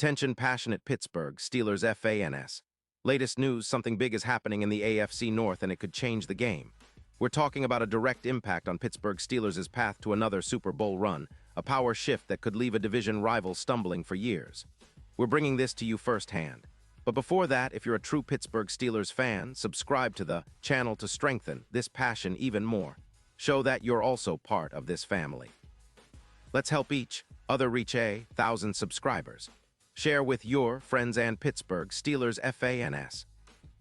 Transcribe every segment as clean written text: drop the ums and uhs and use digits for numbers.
Attention passionate Pittsburgh Steelers fans. Latest news, something big is happening in the AFC North and it could change the game. We're talking about a direct impact on Pittsburgh Steelers' path to another Super Bowl run, a power shift that could leave a division rival stumbling for years. We're bringing this to you firsthand. But before that, if you're a true Pittsburgh Steelers fan, subscribe to the channel to strengthen this passion even more. Show that you're also part of this family. Let's help each other reach 1,000 subscribers. Share with your friends and Pittsburgh Steelers fans.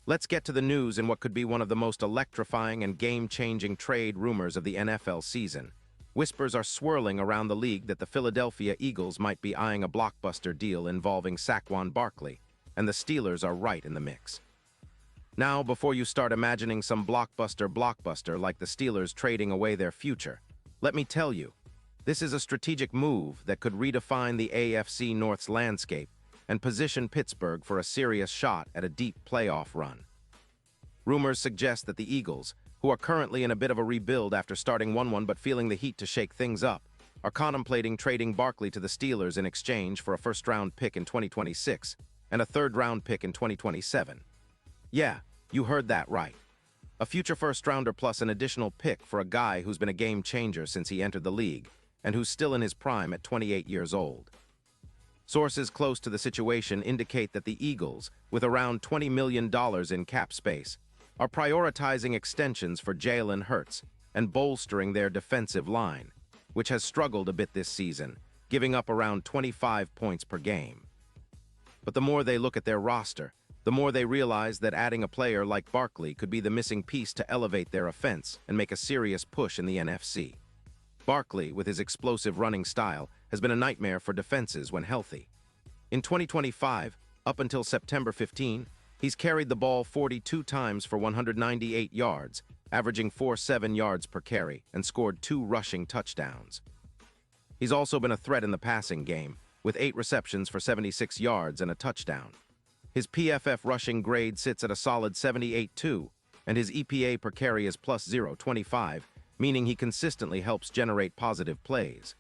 Let's get to the news in what could be one of the most electrifying and game-changing trade rumors of the NFL season. Whispers are swirling around the league that the Philadelphia Eagles might be eyeing a blockbuster deal involving Saquon Barkley, and the Steelers are right in the mix. Now, before you start imagining some blockbuster like the Steelers trading away their future, let me tell you, this is a strategic move that could redefine the AFC North's landscape and position Pittsburgh for a serious shot at a deep playoff run. Rumors suggest that the Eagles, who are currently in a bit of a rebuild after starting 1-1 but feeling the heat to shake things up, are contemplating trading Barkley to the Steelers in exchange for a first-round pick in 2026 and a third-round pick in 2027. Yeah, you heard that right. A future first-rounder plus an additional pick for a guy who's been a game-changer since he entered the league and who's still in his prime at 28 years old. Sources close to the situation indicate that the Eagles, with around $20 million in cap space, are prioritizing extensions for Jalen Hurts and bolstering their defensive line, which has struggled a bit this season, giving up around 25 points per game. But the more they look at their roster, the more they realize that adding a player like Barkley could be the missing piece to elevate their offense and make a serious push in the NFC. Barkley, with his explosive running style, has been a nightmare for defenses when healthy. In 2025, up until September 15, he's carried the ball 42 times for 198 yards, averaging 4.7 yards per carry, and scored 2 rushing touchdowns. He's also been a threat in the passing game, with 8 receptions for 76 yards and a touchdown. His PFF rushing grade sits at a solid 78.2, and his EPA per carry is plus 0.25, meaning he consistently helps generate positive plays.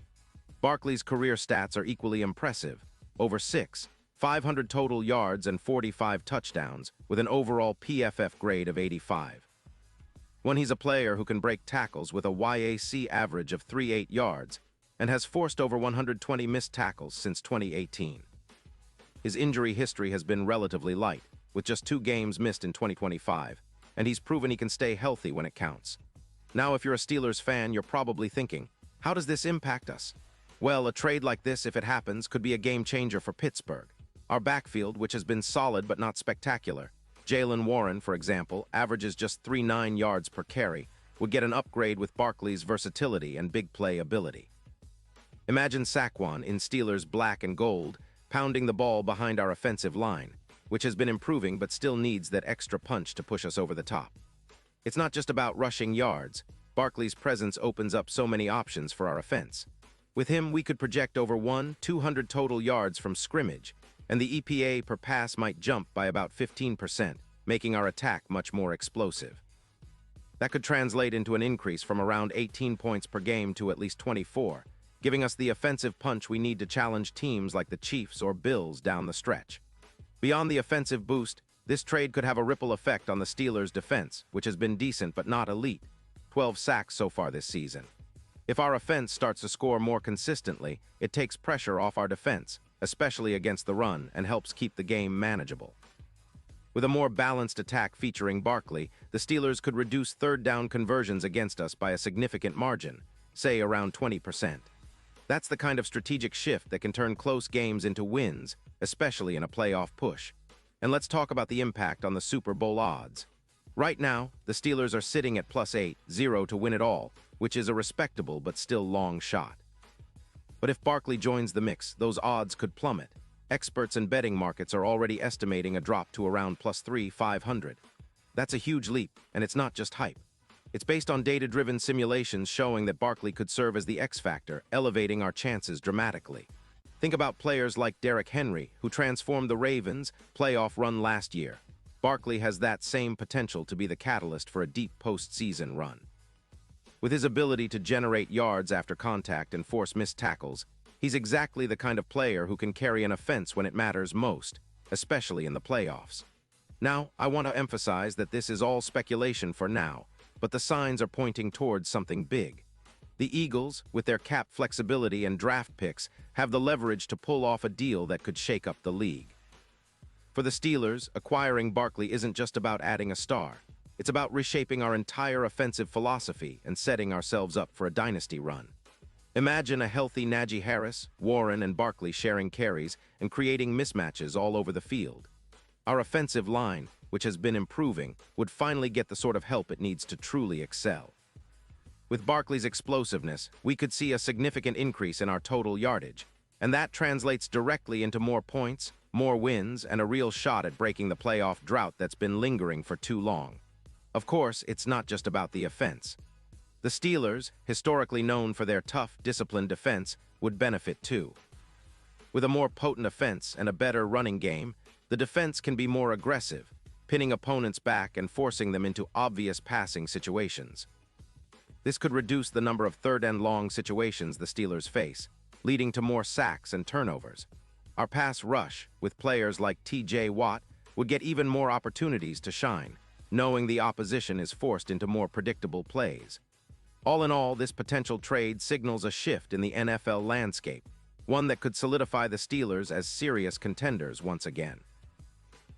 Barkley's career stats are equally impressive, over 500 total yards and 45 touchdowns, with an overall PFF grade of 85. When he's a player who can break tackles with a YAC average of 3.8 yards, and has forced over 120 missed tackles since 2018. His injury history has been relatively light, with just 2 games missed in 2025, and he's proven he can stay healthy when it counts. Now, if you're a Steelers fan, you're probably thinking, how does this impact us? Well, a trade like this, if it happens, could be a game changer for Pittsburgh. Our backfield, which has been solid but not spectacular, Jaylen Warren, for example, averages just 3.9 yards per carry, would get an upgrade with Barkley's versatility and big play ability. Imagine Saquon in Steelers black and gold, pounding the ball behind our offensive line, which has been improving but still needs that extra punch to push us over the top. It's not just about rushing yards. Barkley's presence opens up so many options for our offense. With him, we could project over 200 total yards from scrimmage, and the EPA per pass might jump by about 15%, making our attack much more explosive. That could translate into an increase from around 18 points per game to at least 24, giving us the offensive punch we need to challenge teams like the Chiefs or Bills down the stretch. Beyond the offensive boost, this trade could have a ripple effect on the Steelers' defense, which has been decent but not elite, 12 sacks so far this season. If our offense starts to score more consistently, it takes pressure off our defense, especially against the run, and helps keep the game manageable. With a more balanced attack featuring Barkley, the Steelers could reduce third-down conversions against us by a significant margin, say around 20%. That's the kind of strategic shift that can turn close games into wins, especially in a playoff push. And let's talk about the impact on the Super Bowl odds. Right now, the Steelers are sitting at plus 8-0 to win it all, which is a respectable but still long shot. But if Barkley joins the mix, those odds could plummet. Experts in betting markets are already estimating a drop to around plus 3,500. That's a huge leap, and it's not just hype. It's based on data-driven simulations showing that Barkley could serve as the X factor, elevating our chances dramatically. Think about players like Derrick Henry, who transformed the Ravens' playoff run last year. Barkley has that same potential to be the catalyst for a deep postseason run. With his ability to generate yards after contact and force missed tackles, He's exactly the kind of player who can carry an offense when it matters most, especially in the playoffs. Now, I want to emphasize that this is all speculation for now, but the signs are pointing towards something big. The Eagles, with their cap flexibility and draft picks, have the leverage to pull off a deal that could shake up the league. For the Steelers, acquiring Barkley isn't just about adding a star. It's about reshaping our entire offensive philosophy and setting ourselves up for a dynasty run. Imagine a healthy Najee Harris, Warren, and Barkley sharing carries and creating mismatches all over the field. Our offensive line, which has been improving, would finally get the sort of help it needs to truly excel. With Barkley's explosiveness, we could see a significant increase in our total yardage, and that translates directly into more points, more wins, and a real shot at breaking the playoff drought that's been lingering for too long. Of course, it's not just about the offense. The Steelers, historically known for their tough, disciplined defense, would benefit too. With a more potent offense and a better running game, the defense can be more aggressive, pinning opponents back and forcing them into obvious passing situations. This could reduce the number of third-and-long situations the Steelers face, leading to more sacks and turnovers. Our pass rush, with players like T.J. Watt, would get even more opportunities to shine, knowing the opposition is forced into more predictable plays. All in all, this potential trade signals a shift in the NFL landscape, one that could solidify the Steelers as serious contenders once again.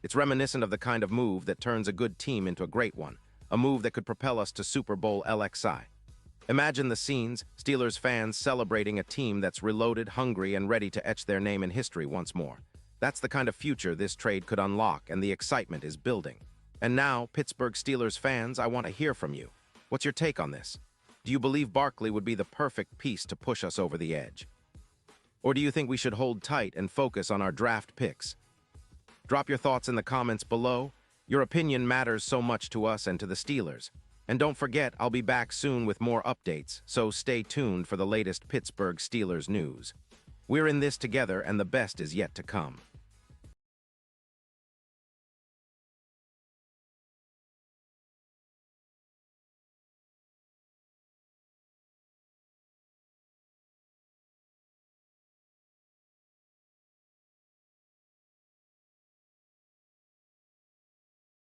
It's reminiscent of the kind of move that turns a good team into a great one, a move that could propel us to Super Bowl LXI. Imagine the scenes, Steelers fans celebrating a team that's reloaded, hungry, and ready to etch their name in history once more. That's the kind of future this trade could unlock, and the excitement is building. And now, Pittsburgh Steelers fans, I want to hear from you. What's your take on this? Do you believe Barkley would be the perfect piece to push us over the edge? Or do you think we should hold tight and focus on our draft picks? Drop your thoughts in the comments below. Your opinion matters so much to us and to the Steelers. And don't forget, I'll be back soon with more updates, so stay tuned for the latest Pittsburgh Steelers news. We're in this together, and the best is yet to come.